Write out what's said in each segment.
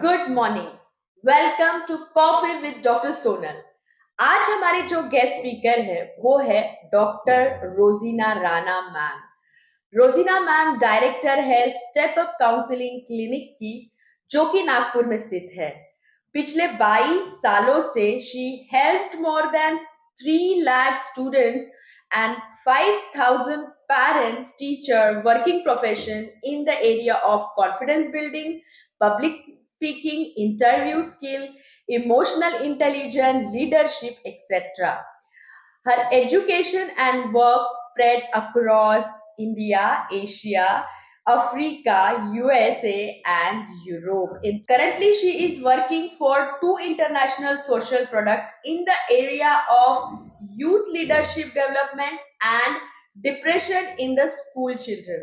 Good morning. Welcome to coffee with doctor Sonal. आज हमारे जो गेस्ट स्पीकर है वो है doctor Rozina Rana ma'am. Rozina ma'am director है स्टेप अप काउंसलिंग क्लिनिक की, जो कि नागपुर में स्थित है। पिछले 22 सालों से she helped more than 3 lakh students and 5,000 parents, teacher, working profession in the area of confidence building, public speaking, interview skill, emotional intelligence, leadership, etc. Her education and work spread across India, Asia, Africa, USA, and Europe. Currently, she is working for two international social products in the area of youth leadership development and depression in the school children.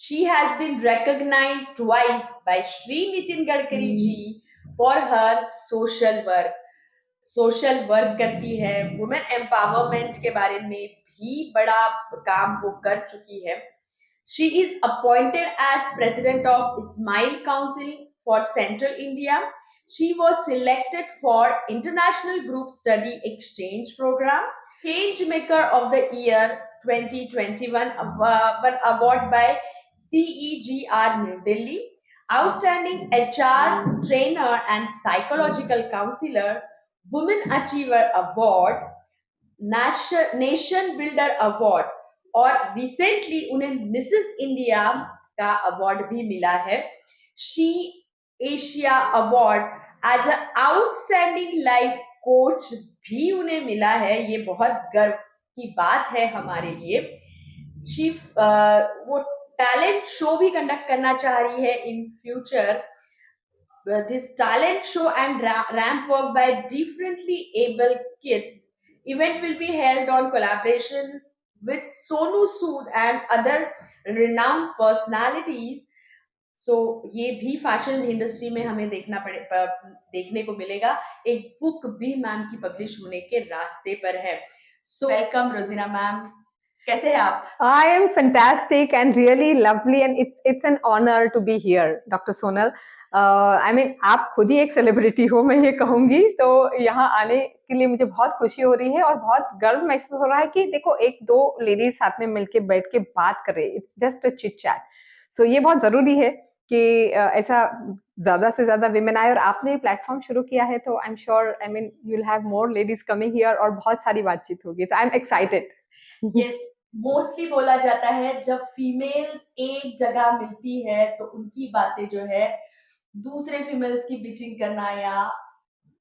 She has been recognized twice by Shri Nitin Gadkari ji for her social work. Social work करती है, women empowerment के बारे में भी बड़ा काम वो कर चुकी है। She is appointed as president of Smile Council for Central India. She was selected for international group study exchange programme, change maker of the year 2021 award by CEGR New Delhi, outstanding HR trainer and psychological counselor, women achiever award, nation builder award और recently उन्हें Mrs India का award भी मिला है। She Asia award as a outstanding life coach भी उन्हें मिला है। ये बहुत गर्व की बात है हमारे लिए। शी वो टैलेंट शो भी कंडक्ट करना चाह रही है in future. This talent show and ramp walk by differently able kids event will be held on collaboration with Sonu Sood and other renowned personalities. So ये भी फैशन इंडस्ट्री में हमें देखने को मिलेगा। एक बुक भी मैम की पब्लिश होने के रास्ते पर है। सो वेलकम रोजीना मैम, कैसे हैं आप? I am fantastic and really lovely and it's an honor to be here, Dr. Sonal. I mean, आप खुद ही एक सेलिब्रिटी हो, मैं ये कहूंगी। तो यहाँ आने के लिए मुझे बहुत खुशी हो रही है और बहुत गर्व महसूस हो रहा है कि देखो एक दो लेडीज साथ में मिलके बैठ के बात कर रहे हैं। It's just a chit chat. So ये बहुत जरूरी है कि ऐसा ज्यादा से ज्यादा विमेन आए और आपने ये प्लेटफॉर्म शुरू किया है तो I am sure, I mean you will have more ladies coming here और बहुत सारी बातचीत होगी। तो I am excited. Yes, mostly बोला जाता है जब फीमेल एक जगह मिलती है तो उनकी बातें जो है दूसरे फीमेल्स की बिचिंग करना या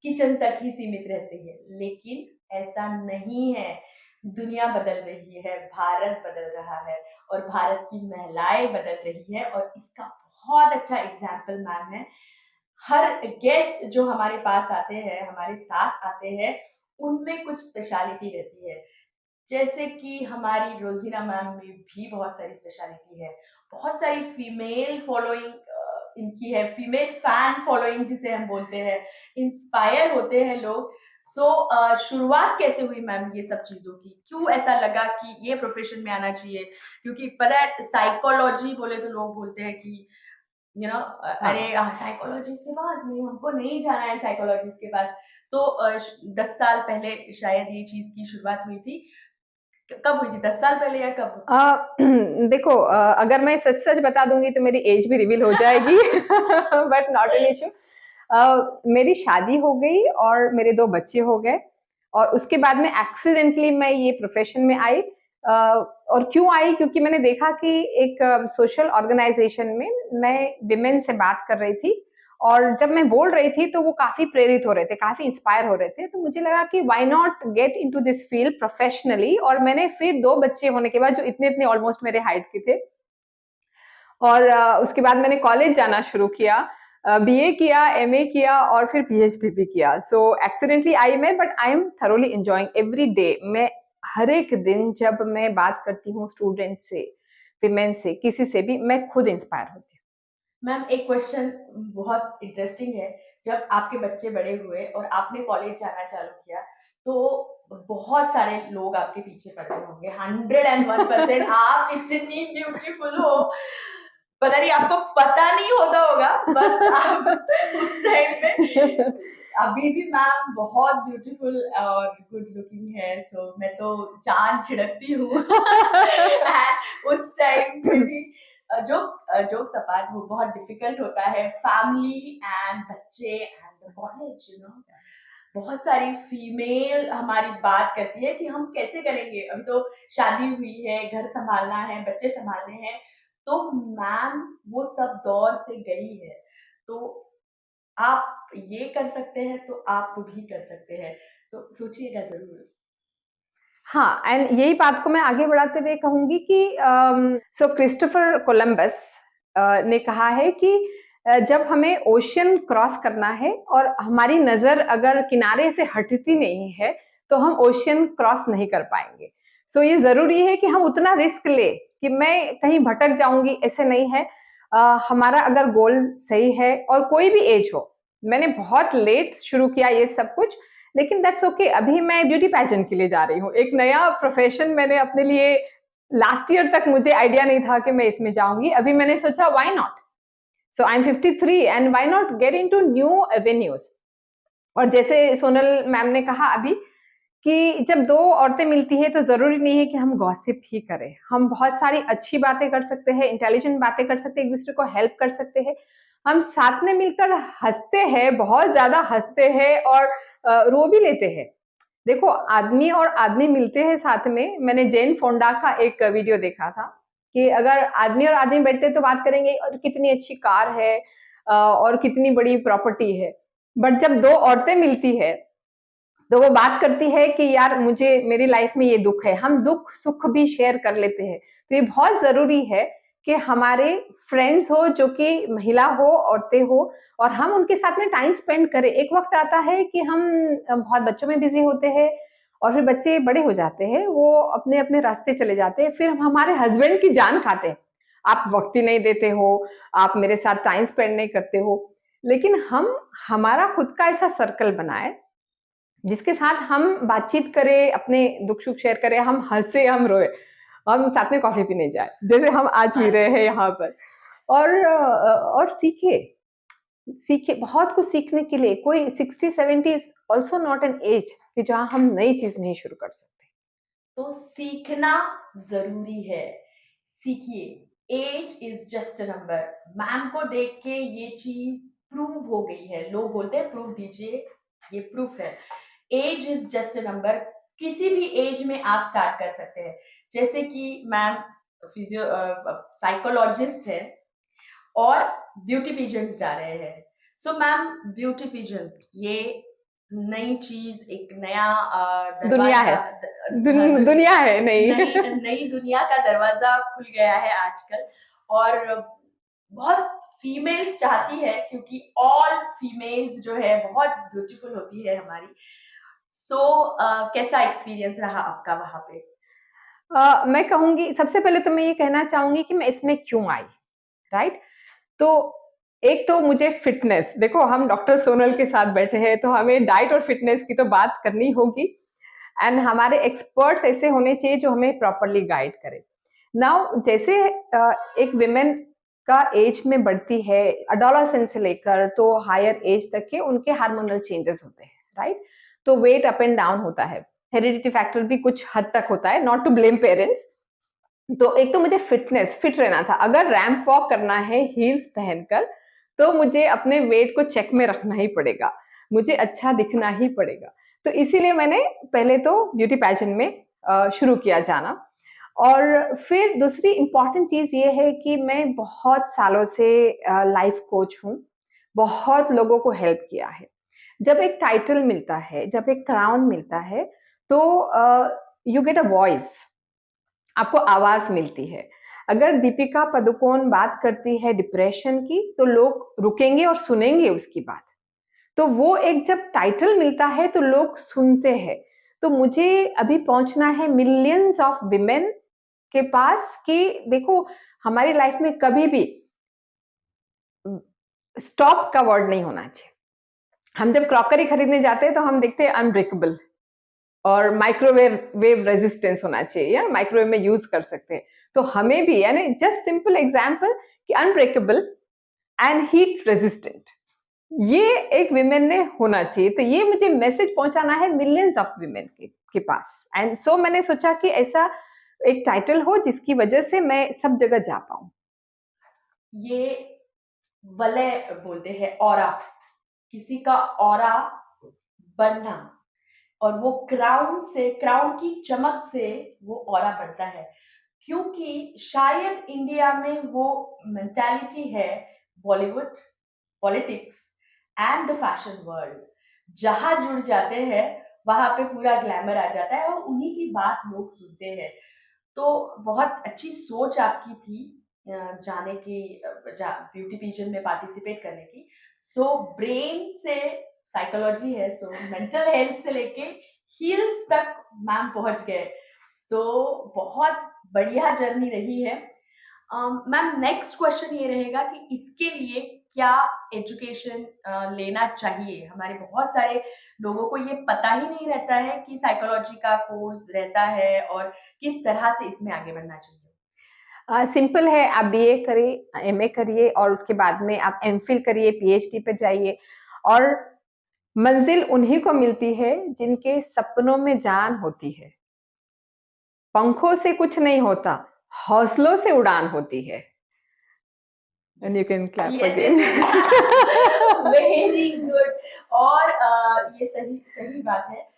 किचन तक ही सीमित रहती है, लेकिन ऐसा नहीं है। दुनिया बदल रही है, भारत बदल रहा है और भारत की महिलाएं बदल रही है और इसका बहुत अच्छा एग्जाम्पल मैम है। हर गेस्ट जो हमारे पास आते हैं, हमारे साथ आते हैं, उनमें कुछ स्पेशलिटी रहती है। जैसे कि हमारी रोजीना मैम में भी बहुत सारी स्पेशलिटी है, बहुत सारी फीमेल फॉलोइंग इनकी है, फीमेल फैन फॉलोइंग जिसे हम बोलते हैं, इंस्पायर होते हैं लोग। शुरुआत कैसे हुई मैम ये सब चीजों की? क्यों ऐसा लगा कि ये प्रोफेशन में आना चाहिए? क्योंकि पता है साइकोलॉजी बोले तो लोग बोलते हैं कि अरे साइकोलॉजिस्ट के पास नहीं, हमको नहीं जाना है साइकोलॉजिस्ट के पास। तो 10 साल पहले शायद ये चीज की शुरुआत हुई थी। कब हुई थी, 10 साल पहले या कब? देखो, अगर मैं सच सच बता दूंगी तो मेरी एज भी रिवील हो जाएगी बट नॉट एन इशू। मेरी शादी हो गई और मेरे 2 बच्चे हो गए और उसके बाद में एक्सीडेंटली मैं ये प्रोफेशन में आई। और क्यों आई? क्योंकि मैंने देखा कि एक सोशल ऑर्गेनाइजेशन में मैं विमेन से बात कर रही थी और जब मैं बोल रही थी तो वो काफी प्रेरित हो रहे थे, काफी इंस्पायर हो रहे थे। तो मुझे लगा कि why not get into this field professionally. और मैंने फिर 2 बच्चे होने के बाद, जो इतने इतने ऑलमोस्ट मेरे हाइट के थे, और उसके बाद मैंने कॉलेज जाना शुरू किया, बीए किया, एमए किया और फिर पीएचडी भी किया। सो एक्सीडेंटली आई मैं, but I am thoroughly enjoying every day. मैं हर एक दिन जब मैं बात करती हूँ स्टूडेंट से, विमेन से, किसी से भी, मैं खुद इंस्पायर होती हूँ। मैम एक क्वेश्चन बहुत इंटरेस्टिंग है। जब आपके बच्चे बड़े हुए और आपने कॉलेज जाना चालू किया तो बहुत सारे लोग आपके पीछे पड़े होंगे, 101%। आप इतनी ब्यूटीफुल हो, पता नहीं आपको पता नहीं होता होगा, बट आप उस टाइम पे, अभी भी मैम बहुत ब्यूटीफुल और गुड लुकिंग है, सो मैं तो जान छिड़कती हूँ। एंड उस टाइम पे भी जो जो सपाट वो बहुत डिफिकल्ट होता है, फैमिली एंड बच्चे एंड कॉलेज, यू नो, बहुत सारी फीमेल हमारी बात करती है कि हम कैसे करेंगे, अभी तो शादी हुई है, घर संभालना है, बच्चे संभालने हैं, तो मैम वो सब दौर से गई है, तो आप ये कर सकते हैं तो आप भी कर सकते हैं, तो सोचिएगा जरूर। हाँ, एंड यही बात को मैं आगे बढ़ाते हुए कहूंगी कि सो क्रिस्टोफर कोलंबस ने कहा है कि जब हमें ओशन क्रॉस करना है और हमारी नजर अगर किनारे से हटती नहीं है तो हम ओशन क्रॉस नहीं कर पाएंगे। सो ये जरूरी है कि हम उतना रिस्क ले कि मैं कहीं भटक जाऊंगी, ऐसे नहीं है। हमारा अगर गोल सही है और कोई भी एज हो, मैंने बहुत लेट शुरू किया ये सब कुछ, लेकिन दैट्स ओके। अभी मैं ब्यूटी पैजेंट के लिए जा रही हूँ, एक नया प्रोफेशन मैंने अपने लिए, लास्ट ईयर तक मुझे आइडिया नहीं था कि मैं इसमें जाऊंगी, अभी मैंने सोचा why not. So I M 53 and why not get into new avenues. और जैसे सोनल मैम ने कहा अभी कि जब दो औरतें मिलती है तो जरूरी नहीं है कि हम गॉसिप ही करें, हम बहुत सारी अच्छी बातें कर सकते हैं, इंटेलिजेंट बातें कर सकते हैं, एक दूसरे को हेल्प कर सकते हैं, हम साथ में मिलकर हंसते हैं, बहुत ज्यादा हंसते हैं और रो भी लेते हैं। देखो, आदमी और आदमी मिलते हैं साथ में, मैंने जेन फोंडा का एक वीडियो देखा था कि अगर आदमी और आदमी बैठते तो बात करेंगे और कितनी अच्छी कार है और कितनी बड़ी प्रॉपर्टी है, बट जब दो औरतें मिलती है तो वो बात करती है कि यार मुझे मेरी लाइफ में ये दुख है, हम दुख सुख भी शेयर कर लेते हैं। तो ये बहुत जरूरी है कि हमारे फ्रेंड्स हो जो कि महिला हो, औरतें हो, और हम उनके साथ में टाइम स्पेंड करें। एक वक्त आता है कि हम बहुत बच्चों में बिजी होते हैं और फिर बच्चे बड़े हो जाते हैं, वो अपने अपने रास्ते चले जाते हैं, फिर हम हमारे हस्बैंड की जान खाते हैं, आप वक्त ही नहीं देते हो, आप मेरे साथ टाइम स्पेंड नहीं करते हो। लेकिन हम हमारा खुद का ऐसा सर्कल बनाए जिसके साथ हम बातचीत करें, अपने दुख सुख शेयर करें, हम हंसे, हम रोए, हम साथ में कॉफी पीने जाए जैसे हम आज पी हाँ रहे जी। हैं यहाँ पर। और सीखे, सीखे बहुत कुछ सीखने के लिए। कोई 60-70 is also not an age कि जहाँ हम नई चीज नहीं शुरू कर सकते। तो सीखना जरूरी है, सीखिए, age is just a number, ma'am को देख के ये चीज प्रूव हो गई है, लोग बोलते हैं प्रूफ दीजिए, ये प्रूफ है, age is just a number, किसी भी एज में आप स्टार्ट कर सकते हैं, जैसे कि मैम फिजियो साइकोलॉजिस्ट है और ब्यूटी पीजेंट्स जा रहे हैं, सो मैम ब्यूटी पीजेंट ये नई चीज, एक नया दुनिया है, दरवाजा, दुनिया है नई नहीं। नई दुनिया का दरवाजा खुल गया है आजकल, और बहुत फीमेल्स चाहती है, क्योंकि ऑल फीमेल्स जो है बहुत ब्यूटीफुल होती है हमारी, सो कैसा एक्सपीरियंस रहा आपका वहां पे? मैं कहूंगी सबसे पहले तो मैं ये कहना चाहूंगी कि मैं इसमें क्यों आई, राइट। तो एक तो मुझे फिटनेस, देखो हम डॉक्टर सोनल के साथ बैठे हैं तो हमें डाइट और फिटनेस की तो बात करनी होगी, एंड हमारे एक्सपर्ट्स ऐसे होने चाहिए जो हमें प्रॉपरली गाइड करें। नाउ जैसे एक विमेन का एज में बढ़ती है, अडोलेसेंस से लेकर तो हायर एज तक के उनके हार्मोनल चेंजेस होते हैं, राइट। तो वेट अप एंड डाउन होता है, हेरिडिटी फैक्टर भी कुछ हद तक होता है, नॉट टू ब्लेम पेरेंट्स। तो एक तो मुझे फिटनेस, फिट रहना था, अगर रैंप वॉक करना है हील्स पहनकर तो मुझे अपने वेट को चेक में रखना ही पड़ेगा, मुझे अच्छा दिखना ही पड़ेगा। तो इसीलिए मैंने पहले तो ब्यूटी पैजेंट में शुरू किया जाना। और फिर दूसरी इंपॉर्टेंट चीज ये है कि मैं बहुत सालों से लाइफ कोच हूँ, बहुत लोगों को हेल्प किया है। जब एक टाइटल मिलता है, जब एक क्राउन मिलता है, तो यू गेट अ वॉइस, आपको आवाज मिलती है। अगर दीपिका पादुकोण बात करती है डिप्रेशन की तो लोग रुकेंगे और सुनेंगे उसकी बात। तो वो एक जब टाइटल मिलता है तो लोग सुनते हैं। तो मुझे अभी पहुंचना है मिलियंस ऑफ विमेन के पास कि देखो, हमारी लाइफ में कभी भी स्टॉप का वर्ड नहीं होना चाहिए। हम जब क्रॉकरी खरीदने जाते हैं तो हम देखते हैं अनब्रेकेबल और माइक्रोवेव वेव रेजिस्टेंस होना चाहिए, या माइक्रोवेव में यूज कर सकते हैं। तो हमें भी, यानी जस्ट सिंपल एग्जांपल कि अनब्रेकेबल एंड हीट रेजिस्टेंट, ये एक विमेन ने होना चाहिए। तो ये मुझे मैसेज पहुंचाना है मिलियंस ऑफ विमेन के पास। एंड सो मैंने सोचा कि ऐसा एक टाइटल हो जिसकी वजह से मैं सब जगह जा पाऊं। ये वलय बोलते हैं, ऑरा, किसी का ऑरा बनना, और वो क्राउन की चमक से वो ऑरा बढ़ता है, क्योंकि शायद इंडिया में वो मेंटालिटी है, Bollywood, politics and the fashion world, जहां जुड़ जाते हैं वहां पे पूरा ग्लैमर आ जाता है और उन्हीं की बात लोग सुनते हैं। तो बहुत अच्छी सोच आपकी थी जाने की, ब्यूटी पीजन में पार्टिसिपेट करने की। सो ब्रेन से साइकोलॉजी है, सो मेंटल हेल्थ से लेके हील्स तक मैम पहुंच गए। तो बहुत बढ़िया जर्नी रही है। मैम नेक्स्ट क्वेश्चन ये रहेगा कि इसके लिए क्या एजुकेशन लेना चाहिए? हमारे बहुत सारे लोगों को ये पता ही नहीं रहता है कि साइकोलॉजी का कोर्स रहता है और किस तरह से इसमें आगे बढ़ना चाहिए। सिंपल है, आप बीए करिए, एमए करिए और उसके बाद में आप एमफिल करिए, पीएचडी पे जाइए। और मंजिल उन्हीं को मिलती है जिनके सपनों में जान होती है। पंखों से कुछ नहीं होता, हौसलों से उड़ान होती है। And you can clap again. Very good. और ये सही सही बात है।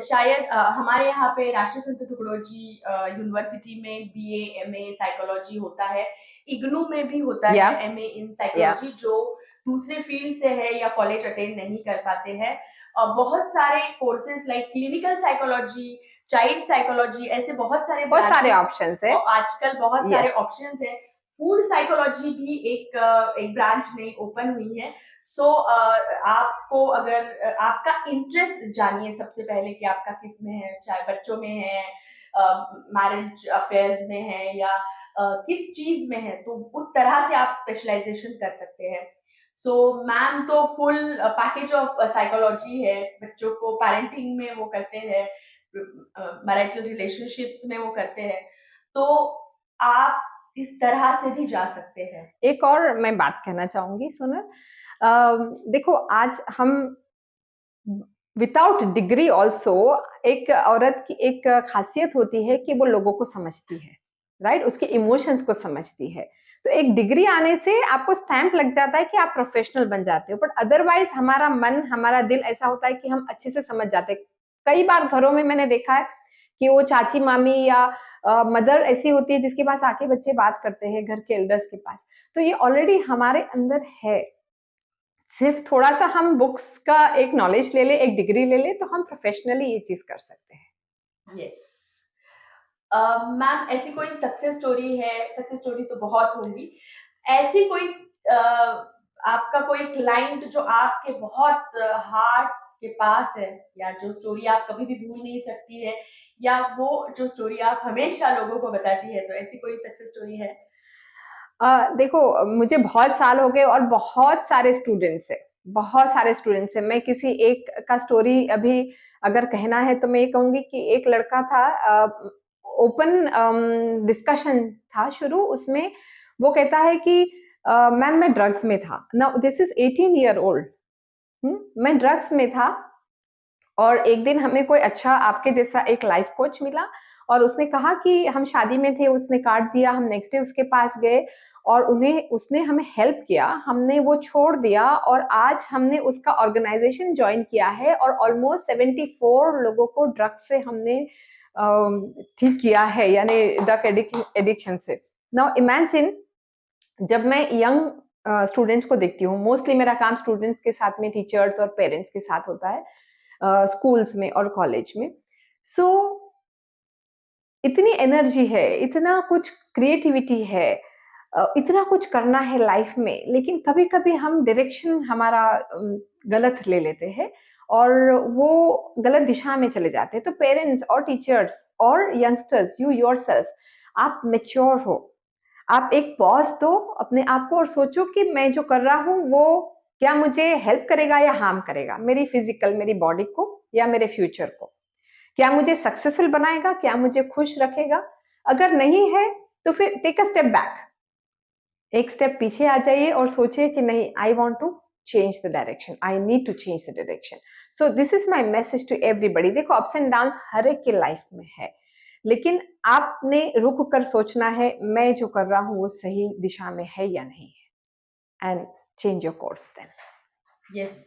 शायद हमारे यहाँ पे राष्ट्रीय संत तुकडोजी यूनिवर्सिटी में बीए एमए साइकोलॉजी होता है, इग्नू में भी होता है एमए इन साइकोलॉजी, जो दूसरे फील्ड से है या कॉलेज अटेंड नहीं कर पाते हैं। बहुत सारे courses like clinical psychology, child psychology, ऐसे बहुत सारे ऑप्शंस है, आजकल बहुत सारे ऑप्शंस है। फूड साइकोलॉजी भी एक ब्रांच नई ओपन हुई है। सो आपको अगर आपका इंटरेस्ट जानिए सबसे पहले कि आपका किस में है, चाहे बच्चों में है, मैरिज अफेयर्स में है, या किस चीज में है, तो उस तरह से आप स्पेशलाइजेशन कर सकते हैं। सो मैम तो फुल पैकेज ऑफ साइकोलॉजी है, बच्चों को पेरेंटिंग में वो करते हैं, मैरिटल रिलेशनशिप्स में वो करते हैं, तो आप इस तरह से भी जा सकते हैं। एक और मैं बात कहना चाहूंगी सोनल, देखो आज हम विदाउट डिग्री ऑल्सो, एक औरत की एक खासियत होती है कि वो लोगों को समझती है, राइट, उसके इमोशंस को समझती है। तो एक डिग्री आने से आपको स्टैंप लग जाता है कि आप प्रोफेशनल बन जाते हो, बट अदरवाइज हमारा मन, हमारा दिल ऐसा होता है कि हम अच्छे से समझ जाते हैं। कई बार घरों में मैंने देखा है कि वो चाची मामी या मदर ऐसी होती है जिसके पास आके बच्चे बात करते हैं, घर के एल्डर्स के पास। तो ये ऑलरेडी हमारे अंदर है, सिर्फ थोड़ा सा हम बुक्स का एक नॉलेज ले ले, एक डिग्री ले ले, तो हम प्रोफेशनली ये चीज कर सकते हैं। यस। मैम ऐसी कोई सक्सेस स्टोरी है? सक्सेस स्टोरी तो बहुत होंगी, ऐसी कोई आपका कोई क्लाइंट जो आपके बहुत हार्ट के पास है, या जो स्टोरी आप कभी भी भूल नहीं सकती है, या वो जो स्टोरी आप हमेशा लोगों को बताती है, तो ऐसी कोई सक्सेस स्टोरी है? देखो, मुझे बहुत साल हो गए और बहुत सारे स्टूडेंट्स है, बहुत सारे स्टूडेंट्स है। मैं किसी एक का स्टोरी अभी अगर कहना है तो मैं ये कहूंगी कि एक लड़का था, ओपन डिस्कशन था शुरू, उसमें वो कहता है कि मैम मैं ड्रग्स में था, now this is 18 year old, मैं ड्रग्स में था। और एक दिन हमें कोई अच्छा आपके जैसा एक लाइफ कोच मिला और उसने कहा कि हम शादी में थे, उसने कार्ड दिया, हम नेक्स्ट डे उसके पास गए और उन्हें उसने हमें हेल्प किया, हमने वो छोड़ दिया और आज हमने उसका ऑर्गेनाइजेशन ज्वाइन किया है और ऑलमोस्ट 74 लोगों को ड्रग्स से हमने ठीक किया है, यानी ड्रग एडिक्शन से। नाउ इमेजिन, जब मैं यंग स्टूडेंट्स को देखती हूँ, मोस्टली मेरा काम स्टूडेंट्स के साथ में, टीचर्स और पेरेंट्स के साथ होता है, स्कूल्स में और कॉलेज में। सो इतनी एनर्जी है, इतना कुछ क्रिएटिविटी है, इतना कुछ करना है लाइफ में, लेकिन कभी-कभी हम डायरेक्शन हमारा गलत ले लेते हैं और वो गलत दिशा में चले जाते हैं। तो पेरेंट्स और टीचर्स और यंगस्टर्स, यू योरसेल्फ, आप मैच्योर हो, आप एक पॉज दो अपने आप को और सोचो कि मैं जो कर रहा हूँ वो क्या मुझे हेल्प करेगा या हार्म करेगा, मेरी फिजिकल, मेरी बॉडी को या मेरे फ्यूचर को। क्या मुझे सक्सेसफुल बनाएगा, क्या मुझे खुश रखेगा? अगर नहीं है तो फिर टेक अ स्टेप बैक, एक स्टेप पीछे आ जाइए और सोचिए कि नहीं, I want to change the direction, I need to change the direction. So this is my message to everybody. देखो, अप्स एंड डाउन्स हर एक की लाइफ में है, लेकिन आपने रुक कर सोचना है मैं जो कर रहा हूँ वो सही दिशा में है या नहीं है, and change your course then. Yes,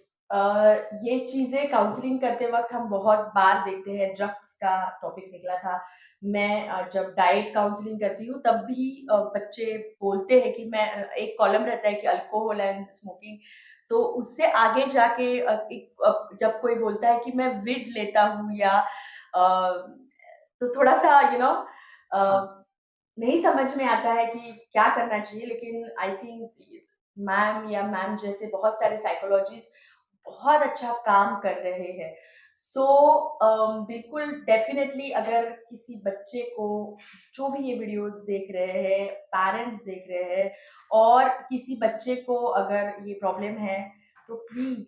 ये चीजें काउंसलिंग करते वक्त हम बहुत बार देखते हैं। ड्रग्स का टॉपिक निकला था। मैं जब डाइट काउंसलिंग करती हूँ तब भी बच्चे बोलते हैं कि मैं एक कॉलम रहता है कि अल्कोहल एंड स्मोकिंग, तो उससे आगे जाके जब कोई बोलता है कि मैं विड लेता हूँ या तो थोड़ा सा नहीं समझ में आता है कि क्या करना चाहिए। लेकिन आई थिंक मैम या मैम जैसे बहुत सारे साइकोलॉजिस्ट बहुत अच्छा काम कर रहे हैं। सो बिल्कुल डेफिनेटली अगर किसी बच्चे को, जो भी ये वीडियोस देख रहे हैं, पेरेंट्स देख रहे हैं और किसी बच्चे को अगर ये प्रॉब्लम है, तो प्लीज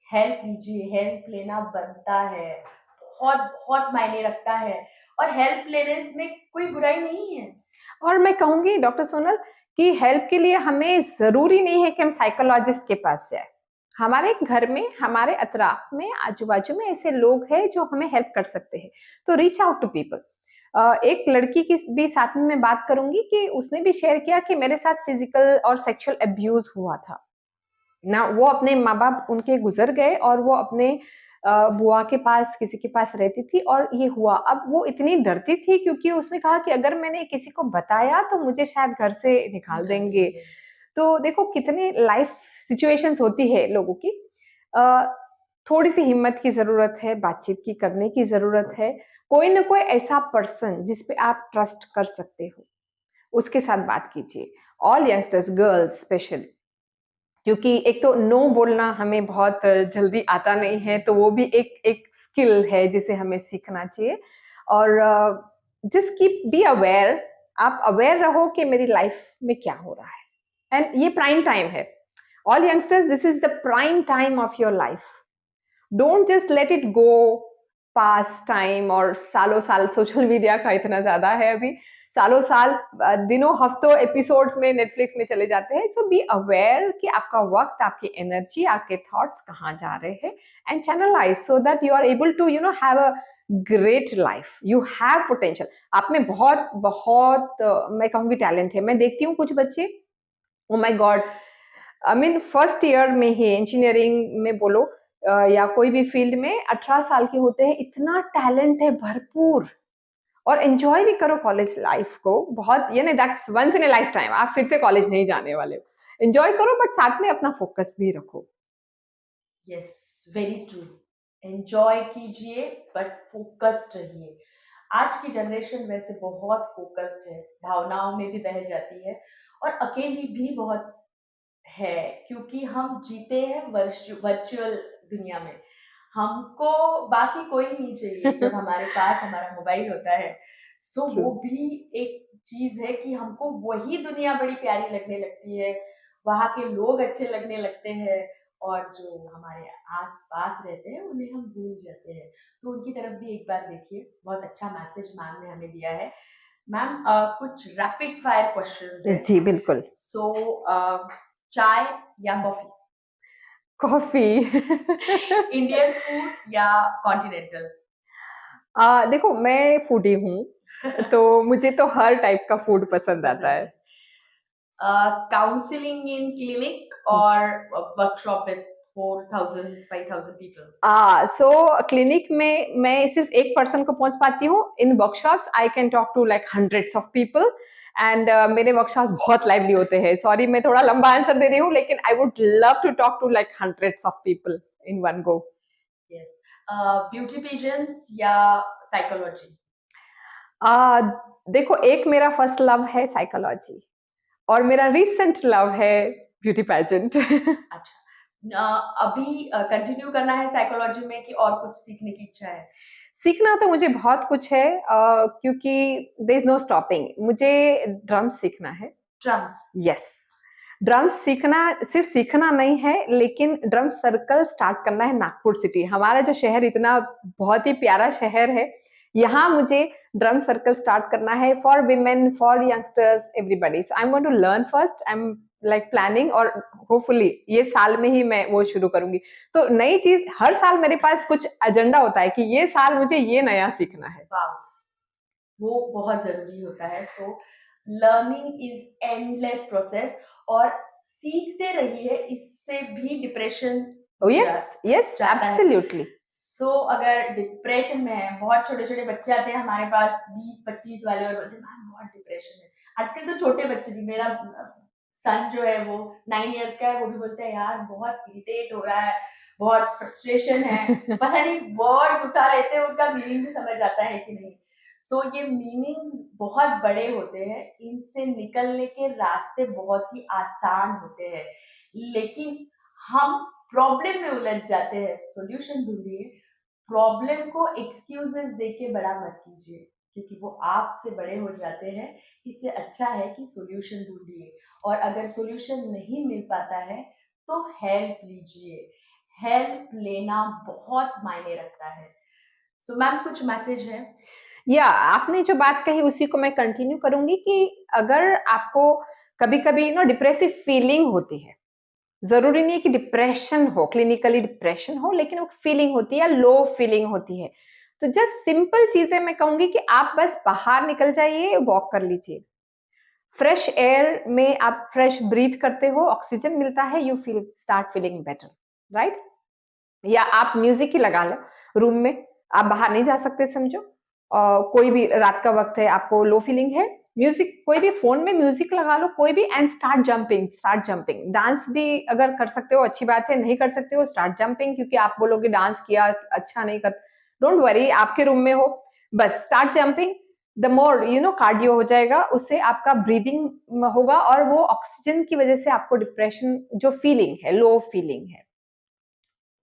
हेल्प लीजिए। हेल्प लेना बनता है, बहुत बहुत मायने रखता है और हेल्प लेने में कोई बुराई नहीं है। और मैं कहूंगी डॉक्टर सोनल कि हेल्प के लिए हमें जरूरी नहीं है कि हम साइकोलॉजिस्ट के पास जाए। हमारे घर में, हमारे अतराफ में, आजू बाजू में ऐसे लोग हैं जो हमें हेल्प कर सकते हैं, तो रीच आउट टू पीपल। एक लड़की की भी साथ में मैं बात करूंगी कि उसने भी शेयर किया कि मेरे साथ फिजिकल और सेक्सुअल अब्यूज हुआ था ना। वो अपने माँ बाप उनके गुजर गए और वो अपने बुआ के पास, किसी के पास रहती थी और ये हुआ। अब वो इतनी डरती थी क्योंकि उसने कहा कि अगर मैंने किसी को बताया तो मुझे शायद घर से निकाल देंगे। तो देखो कितने लाइफ सिचुएशंस होती है लोगों की। अ, थोड़ी सी हिम्मत की जरूरत है, बातचीत की करने की जरूरत है। कोई ना कोई ऐसा पर्सन जिस पे आप ट्रस्ट कर सकते हो, उसके साथ बात कीजिए। ऑल यंगस्टर्स, गर्ल्स स्पेशली, क्योंकि एक तो नो बोलना हमें बहुत जल्दी आता नहीं है, तो वो भी एक एक स्किल है जिसे हमें सीखना चाहिए। और जस्ट कीप बी अवेयर। आप अवेयर रहो कि मेरी लाइफ में क्या हो रहा है, एंड ये प्राइम टाइम है। All youngsters, this is the prime time of your life. Don't just let it go pass time. और सालों साल सोशल मीडिया का इतना ज्यादा है अभी, सालों साल, दिनों हफ्तों एपिसोड्स में नेटफ्लिक्स में चले जाते हैं। सो बी अवेयर कि आपका वक्त, आपकी एनर्जी, आपके थॉट्स कहाँ जा रहे हैं, and channelise so that you are able to have a great life. You have potential. आप में बहुत बहुत मैं कहूंगी टैलेंट है। मैं देखती हूँ कुछ बच्चे, oh my God, I mean first year में ही इंजीनियरिंग में बोलो या कोई भी फील्ड में, 18 साल के होते हैं, इतना टैलेंट है भरपूर। और एंजॉय भी करो कॉलेज लाइफ को बहुत, ये नहीं that's once in a lifetime, आप फिर से कॉलेज नहीं जाने वाले हो। एंजॉय करो बट साथ में अपना फोकस भी रखो। Yes, very true. एंजॉय कीजिए बट फोकस्ड रहिए। आज की जनरेशन वैसे बहुत फोकस्ड है, भावनाओं में भी बह जाती है और अकेली भी बहुत है, क्योंकि हम जीते हैं वर्चुअल दुनिया में। हमको बाकी कोई नहीं चाहिए जब हमारे पास हमारा मोबाइल होता है। So true. वो भी एक चीज है कि हमको वही दुनिया बड़ी प्यारी लगने लगती है, वहाँ के लोग अच्छे लगने लगते हैं और जो हमारे आस पास रहते हैं उन्हें हम भूल जाते हैं। तो उनकी तरफ भी एक बार देखिए। बहुत अच्छा मैसेज मैम ने हमें दिया है। मैम कुछ रैपिड फायर क्वेश्चंस है। जी बिल्कुल। सो चाय या कॉफी? कॉफी। इंडियन फूड या कॉन्टिनेंटल? देखो, मैं फूडी हूँ, तो मुझे तो हर टाइप का फूड पसंद आता पसंद है। है। काउंसलिंग इन क्लिनिक और workshop with 4000 5000 people? So clinic में मैं सिर्फ एक पर्सन को पहुंच पाती हूँ। In workshops I can talk to like hundreds of people, and मेरे वर्कशॉप्स बहुत लाइवली होते हैं। सॉरी, मैं थोड़ा लंबा आंसर दे रही हूँ, लेकिन I would love to talk to like hundreds of people in one go. Yes. Beauty pageants या साइकोलॉजी? देखो, एक मेरा फर्स्ट लव है साइकोलॉजी और मेरा रिसेंट लव है ब्यूटी पैजेंट। अच्छा, अभी कंटिन्यू करना है साइकोलॉजी में कि और कुछ सीखने की इच्छा है? सीखना तो मुझे बहुत कुछ है, क्योंकि देयर इज नो स्टॉपिंग। मुझे ड्रम्स सीखना है। ड्रम्स? यस, ड्रम्स सीखना सिर्फ सीखना नहीं है, लेकिन ड्रम सर्कल स्टार्ट करना है नागपुर सिटी। हमारा जो शहर इतना बहुत ही प्यारा शहर है, यहाँ मुझे ड्रम सर्कल स्टार्ट करना है for women, for youngsters, everybody. So I am going to learn first. I am like planning, और होपफुली ये साल में ही मैं वो शुरू करूंगी. तो नई चीज हर साल मेरे पास कुछ एजेंडा होता है कि ये साल मुझे ये नया सीखना है. वो बहुत जरूरी होता है. So learning is endless process, और सीखते रहिए, इससे भी डिप्रेशन यस यस, एब्सोल्युटली. सो अगर डिप्रेशन में है, बहुत छोटे छोटे बच्चे आते हैं हमारे पास 20-25 वाले, और बोलते हैं मैम बहुत डिप्रेशन है. आजकल तो छोटे बच्चे भी, मेरा सन जो है वो 9 इयर्स का है, वो भी बोलते हैं यार बहुत इरिटेट हो रहा है, बहुत फ्रस्ट्रेशन है. पता नहीं वर्ड्स उठा लेते हैं, उनका मीनिंग भी समझ आता है कि नहीं. सो ये मीनिंग्स बहुत बड़े होते हैं, इनसे निकलने के रास्ते बहुत ही आसान होते हैं, लेकिन हम प्रॉब्लम में उलझ जाते हैं. सॉल्यूशन ढूंढिए, प्रॉब्लम को एक्सक्यूजेस देके बड़ा मत कीजिए, क्योंकि वो आपसे बड़े हो जाते हैं. इससे अच्छा है कि सॉल्यूशन ढूंढिए, और अगर सॉल्यूशन नहीं मिल पाता है तो हेल्प लीजिए. हेल्प लेना बहुत मायने रखता है. सो मैम, कुछ मैसेज है? या आपने जो बात कही उसी को मैं कंटिन्यू करूंगी कि अगर आपको कभी कभी डिप्रेसिव फीलिंग होती है, जरूरी नहीं है कि डिप्रेशन हो, क्लिनिकली डिप्रेशन हो, लेकिन वो फीलिंग होती है या लो फीलिंग होती है, तो जस्ट सिंपल चीजें मैं कहूंगी कि आप बस बाहर निकल जाइए, वॉक कर लीजिए. फ्रेश एयर में आप फ्रेश ब्रीथ करते हो, ऑक्सीजन मिलता है, you feel start feeling better, right. या आप म्यूजिक ही लगा लो रूम में, आप बाहर नहीं जा सकते समझो, और कोई भी रात का वक्त है, आपको लो फीलिंग है, म्यूजिक, कोई भी फोन में म्यूजिक लगा लो, कोई भी, and start jumping, start jumping. Dance भी अगर कर सकते हो अच्छी बात है, नहीं कर सकते हो स्टार्ट जंपिंग, क्योंकि आप बोलोगे डांस किया अच्छा नहीं कर, डोंट वरी, आपके रूम में हो, बस start jumping. The more cardio हो जाएगा, उससे आपका ब्रीदिंग होगा, और वो ऑक्सीजन की वजह से आपको डिप्रेशन जो फीलिंग है, लो फीलिंग है,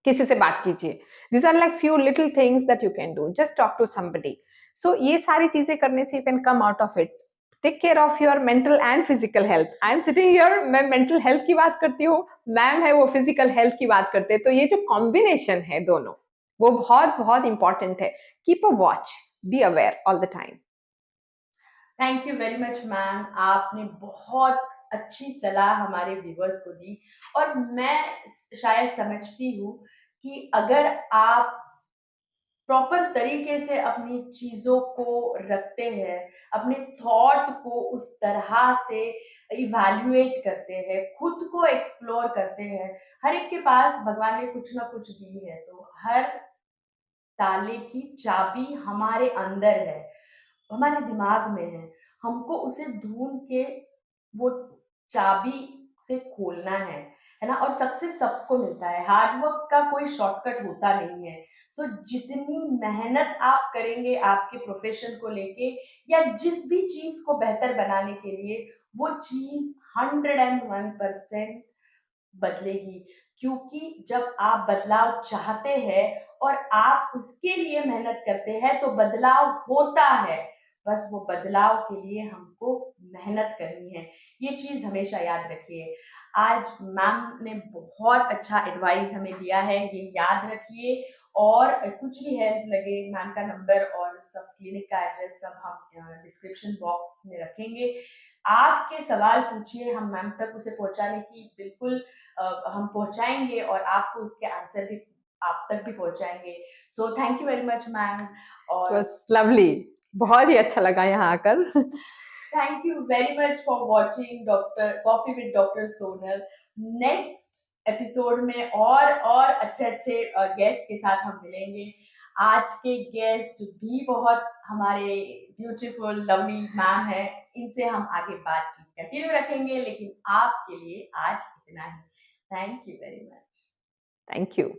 किसी से बात कीजिए. These are like few little things that you can do, just talk to somebody. So ये सारी चीजें करने से you can come out of it. Take care of your mental and physical health. I am sitting here, मैं mental health की बात करती हूँ, मैम है वो फिजिकल हेल्थ की बात करते हैं, तो ये जो कॉम्बिनेशन है दोनों, वो बहुत बहुत इंपॉर्टेंट है. Keep a watch, be aware all the time. Thank you very much ma'am, आपने बहुत अच्छी सलाह हमारे व्यूवर्स को दी, और मैं शायद समझती हूँ कि अगर आप प्रॉपर तरीके से अपनी चीजों को रखते हैं, अपने थॉट को उस तरह से इवैल्यूएट करते हैं, खुद को एक्सप्लोर करते हैं. हर एक के पास भगवान ने कुछ ना कुछ दी है, तो हर ताले की चाबी हमारे अंदर है, हमारे दिमाग में है. हमको उसे ढूंढ के वो चाबी से खोलना है ना. और सक्सेस सबको मिलता है, हार्ड वर्क का कोई शॉर्टकट होता नहीं है. सो जितनी मेहनत आप करेंगे आपके प्रोफेशन को लेके, या जिस भी चीज को बेहतर बनाने के लिए, वो चीज 101% बदलेगी. क्योंकि जब आप बदलाव चाहते हैं और आप उसके लिए मेहनत करते हैं, तो बदलाव होता है. बस वो बदलाव के लिए हमको मेहनत करनी है. ये चीज हमेशा याद रखिए. आज मैम ने बहुत अच्छा एडवाइस हमें दिया है, ये याद रखिए. और कुछ भी हेल्प लगे, मैम का नंबर और सब क्लिनिक का एड्रेस सब हम डिस्क्रिप्शन बॉक्स में रखेंगे. आपके सवाल पूछिए, हम मैम तक उसे पहुंचाने की बिल्कुल हम पहुंचाएंगे, और आपको उसके आंसर भी आप तक भी पहुंचाएंगे. So thank you very much ma'am. और लवली, बहुत ही अच्छा लगा यहाँ आकर. Thank you very much for watching doctor coffee with doctor Sonal. Next episode में और अच्छे अच्छे गेस्ट के साथ हम मिलेंगे. आज के गेस्ट भी बहुत हमारे ब्यूटीफुल लवली मैम है, इनसे हम आगे बातचीत कंटिन्यू रखेंगे, लेकिन आपके लिए आज इतना ही. Thank you very much. Thank you.